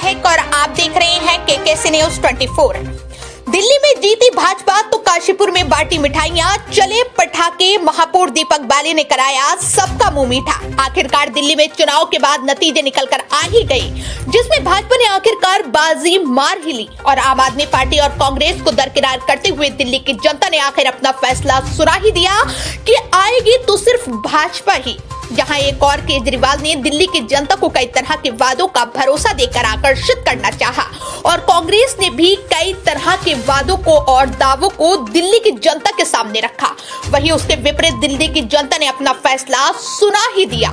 महक और आप देख रहे हैं केकेसी न्यूज 24। दिल्ली में जीती भाजपा तो काशीपुर में बांटी मिठाइयां, चले पटाखे। महापौर दीपक बाली ने कराया सबका मुंह मीठा। आखिरकार दिल्ली में चुनाव के बाद नतीजे निकलकर आ ही गए, जिसमें भाजपा ने आखिरकार बाजी मार ही ली और आम आदमी पार्टी और कांग्रेस को दरकिनार करते हुए दिल्ली की जनता ने आखिर अपना फैसला सुना ही दिया कि आएगी तो सिर्फ भाजपा ही। जहां एक और केजरीवाल ने दिल्ली की जनता को कई तरह के वादों का भरोसा देकर आकर्षित करना चाहा और कांग्रेस ने भी कई तरह के वादों को और दावों को दिल्ली की जनता के सामने रखा। वहीं उसके विपरीत दिल्ली की जनता ने अपना फैसला सुना ही दिया।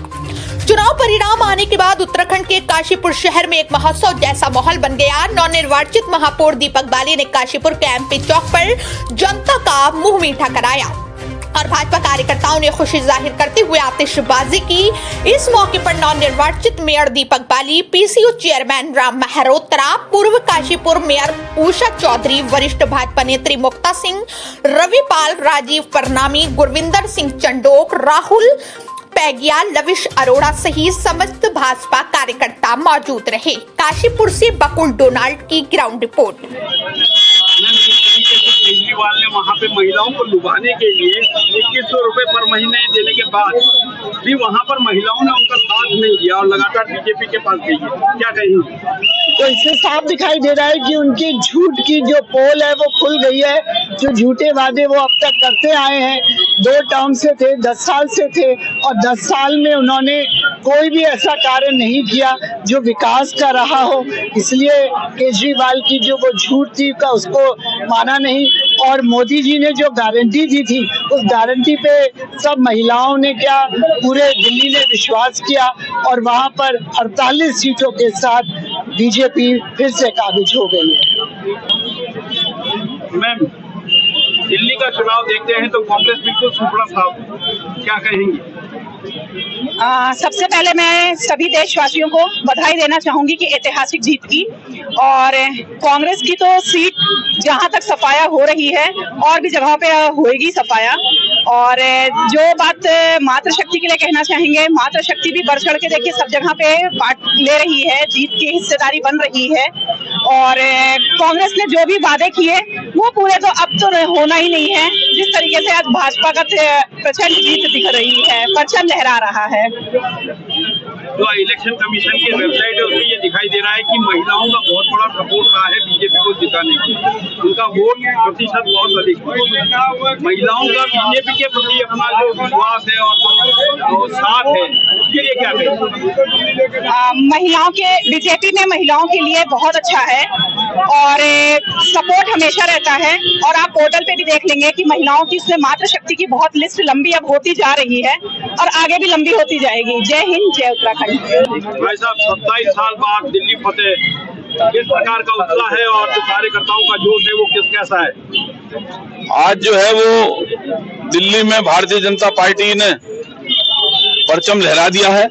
चुनाव परिणाम आने के बाद उत्तराखंड के काशीपुर शहर में एक महोत्सव जैसा माहौल बन गया। नवनिर्वाचित महापौर दीपक बाली ने काशीपुर के एमपी चौक पर जनता का मुंह मीठा कराया और भाजपा कार्यकर्ताओं ने खुशी जाहिर करते हुए आतिशबाजी की। इस मौके पर नवनिर्वाचित मेयर दीपक बाली, पीसीओ चेयरमैन राम मेहरोत्रा, पूर्व काशीपुर मेयर उषा चौधरी, वरिष्ठ भाजपा नेत्री मुक्ता सिंह, रविपाल, राजीव परनामी, गुरविंदर सिंह चंडोक, राहुल पैगिया, लविश अरोड़ा सहित समस्त भाजपा कार्यकर्ता मौजूद रहे। काशीपुर से बकुल डोनाल्ड की ग्राउंड रिपोर्ट। केजरीवाल ने वहाँ पे महिलाओं को लुभाने के लिए 2100 रुपए पर महीने देने के बाद भी वहाँ पर महिलाओं ने उनका साथ नहीं दिया और लगातार बीजेपी के पास गई है। क्या कहेंगे? तो इससे साफ दिखाई दे रहा है कि उनकी झूठ की जो पोल है वो खुल गई है। जो झूठे वादे वो अब तक करते आए हैं, 2 टर्म से थे, 10 साल से थे और 10 साल में उन्होंने कोई भी ऐसा कार्य नहीं किया जो विकास का रहा हो। इसलिए केजरीवाल की जो वो झूठ थी का उसको माना नहीं और मोदी जी ने जो गारंटी दी थी उस गारंटी पे सब महिलाओं ने क्या पूरे दिल्ली ने विश्वास किया और वहाँ पर 48 सीटों के साथ बीजेपी फिर से काबिज हो गई है। मैम, दिल्ली का चुनाव देखते हैं तो कांग्रेस बिल्कुल सुपड़ा साफ, क्या कहेंगी? सबसे पहले मैं सभी देशवासियों को बधाई देना चाहूंगी कि ऐतिहासिक जीत की और कांग्रेस की तो सीट जहां तक सफाया हो रही है और भी जगहों पे होएगी सफाया। और जो बात मातृशक्ति के लिए कहना चाहेंगे, मातृशक्ति भी बढ़ चढ़ के देखिए सब जगह पे पार्ट ले रही है, जीत की हिस्सेदारी बन रही है और कांग्रेस ने जो भी वादे किए वो पूरे तो अब तो होना ही नहीं है। जिस तरीके से आज भाजपा का प्रचंड जीत दिख रही है, परचम लहरा रहा है। जो इलेक्शन कमीशन की वेबसाइट है उसमें ये दिखाई दे रहा है कि महिलाओं का बहुत बड़ा सपोर्ट रहा है बीजेपी को जिताने के लिए। उनका वोट प्रतिशत बहुत अधिक है। महिलाओं का बीजेपी के प्रति अपना जो विश्वास है और साथ है, इसके लिए क्या कहें? महिलाओं के बीजेपी में महिलाओं के लिए बहुत अच्छा है और सपोर्ट हमेशा रहता है। और आप पोर्टल पे भी देख लेंगे कि महिलाओं की इसमें मातृशक्ति की बहुत लिस्ट लंबी अब होती जा रही है और आगे भी लंबी होती जाएगी। जय हिंद, जय उत्तराखंड। भाई साहब, 27 साल बाद दिल्ली फतेह, किस प्रकार का उत्साह है और जो कार्यकर्ताओं का जोश है वो कैसा है? आज जो है वो दिल्ली में भारतीय जनता पार्टी ने परचम लहरा दिया है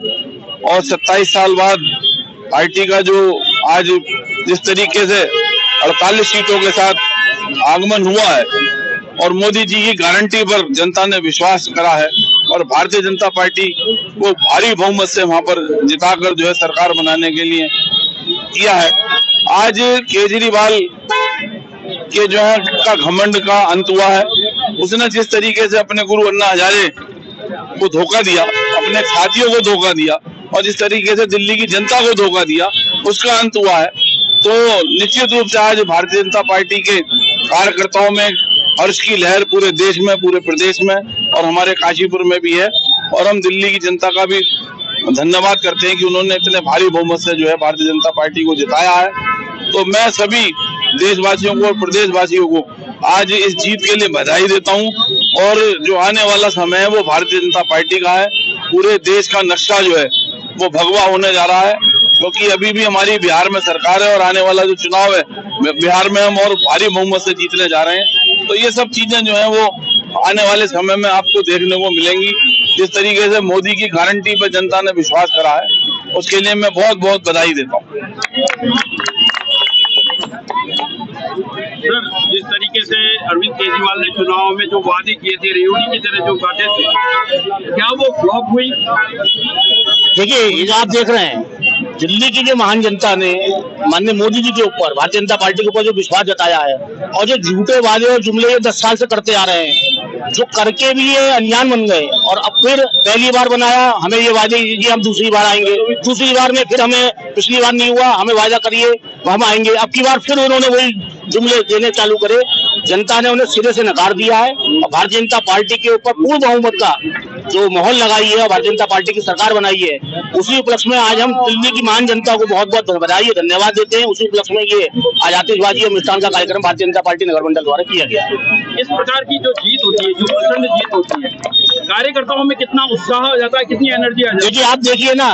और 27 साल बाद पार्टी का जो आज जिस तरीके से 48 सीटों के साथ आगमन हुआ है और मोदी जी की गारंटी पर जनता ने विश्वास करा है और भारतीय जनता पार्टी को भारी बहुमत से वहां पर जिताकर जो है सरकार बनाने के लिए किया है। आज केजरीवाल के जो है का घमंड का अंत हुआ है। उसने जिस तरीके से अपने गुरु अन्ना हजारे को धोखा दिया, अपने साथियों को धोखा दिया और जिस तरीके से दिल्ली की जनता को धोखा दिया, उसका अंत हुआ है। तो निश्चित रूप से आज भारतीय जनता पार्टी के कार्यकर्ताओं में हर्ष की लहर पूरे देश में, पूरे प्रदेश में और हमारे काशीपुर में भी है और हम दिल्ली की जनता का भी धन्यवाद करते हैं कि उन्होंने इतने भारी बहुमत से जो है भारतीय जनता पार्टी को जिताया है। तो मैं सभी देशवासियों को और प्रदेशवासियों को आज इस जीत के लिए बधाई देता हूं और जो आने वाला समय है वो भारतीय जनता पार्टी का है। पूरे देश का नक्शा जो है वो भगवा होने जा रहा है क्योंकि अभी भी हमारी बिहार में सरकार है और आने वाला जो चुनाव है बिहार में हम और भारी बहुमत से जीतने जा रहे हैं। तो ये सब चीजें जो है वो आने वाले समय में आपको देखने को मिलेंगी। जिस तरीके से मोदी की गारंटी पर जनता ने विश्वास करा है उसके लिए मैं बहुत बहुत बधाई देता हूँ। सर, जिस तरीके से अरविंद केजरीवाल ने चुनाव में जो वादे किए थे, रेवड़ी की तरह जो काटे थे, क्या वो फ्लॉप हुई? देखिए, आप देख रहे हैं दिल्ली की जो महान जनता ने माननीय मोदी जी के ऊपर, भारतीय जनता पार्टी के ऊपर जो विश्वास जताया है, और जो झूठे वादे और जुमले ये 10 साल से करते आ रहे हैं, जो करके भी ये अनजान बन गए और अब फिर पहली बार बनाया हमें ये वादे कि हम दूसरी बार आएंगे, दूसरी बार में फिर हमें पिछली बार नहीं हुआ, हमें वादा करिए हम आएंगे, अब की बार फिर उन्होंने वही जुमले देने चालू करे। जनता ने उन्हें सिरे से नकार दिया है और भारतीय जनता पार्टी के ऊपर पूर्ण बहुमत का जो माहौल लगाई है और भारतीय जनता पार्टी की सरकार बनाई है, उसी उपलक्ष्य में आज हम दिल्ली की महान जनता को बहुत बहुत बधाई धन्यवाद देते हैं। उसी उपलक्ष्य में ये आज आतिशबाजी और मिष्ठान का कार्यक्रम भारतीय जनता पार्टी नगर मंडल द्वारा किया गया है। इस प्रकार की जो जीत होती है, जो प्रचंड जीत होती है, कार्यकर्ताओं में कितना उत्साह हो जाता है, कितनी एनर्जी आ जाती है। देखिए आप देखिए ना,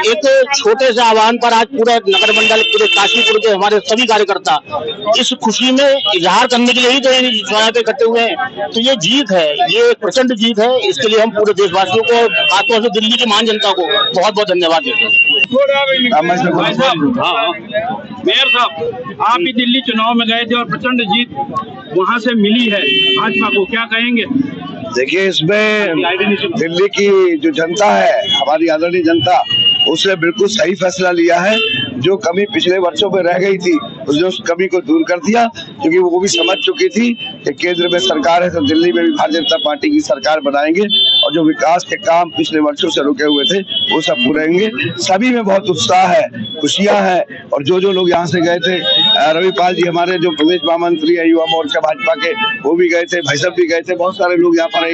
एक छोटे से आह्वान पर आज पूरा नगर मंडल, पूरे काशीपुर के हमारे सभी कार्यकर्ता इस खुशी में इजहार करने के लिए ही तो ये इकट्ठे हुए हैं। तो ये जीत है, ये प्रचंड जीत है। इसके लिए हम पूरे देशवासियों को, खासतौर से दिल्ली की महान जनता को बहुत बहुत धन्यवाद देते हैं। मेयर साहब, आप भी दिल्ली चुनाव में गए थे और प्रचंड जीत वहां से मिली है भाजपा को, क्या कहेंगे? देखिए, इसमें दिल्ली की जो जनता है, हमारी आदरणीय जनता, उसने बिल्कुल सही फैसला लिया है। जो कमी पिछले वर्षों में रह गई थी, उसने उस कमी को दूर कर दिया, क्योंकि वो भी समझ चुकी थी कि केंद्र में सरकार है तो दिल्ली में भी भारतीय जनता पार्टी की सरकार बनाएंगे और जो विकास के काम पिछले वर्षों से रुके हुए थे वो सब पूरेंगे। सभी में बहुत उत्साह है, खुशियां हैं। और जो लोग यहाँ से गए थे, रविपाल जी हमारे जो प्रदेश महामंत्री है युवा मोर्चा भाजपा के, वो भी गए थे, भाई साहब भी गए थे, बहुत सारे लोग यहाँ पर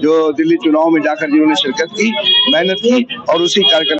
जो दिल्ली चुनाव में जाकर जिन्होंने शिरकत की, मेहनत की और उसी कार्यक्रम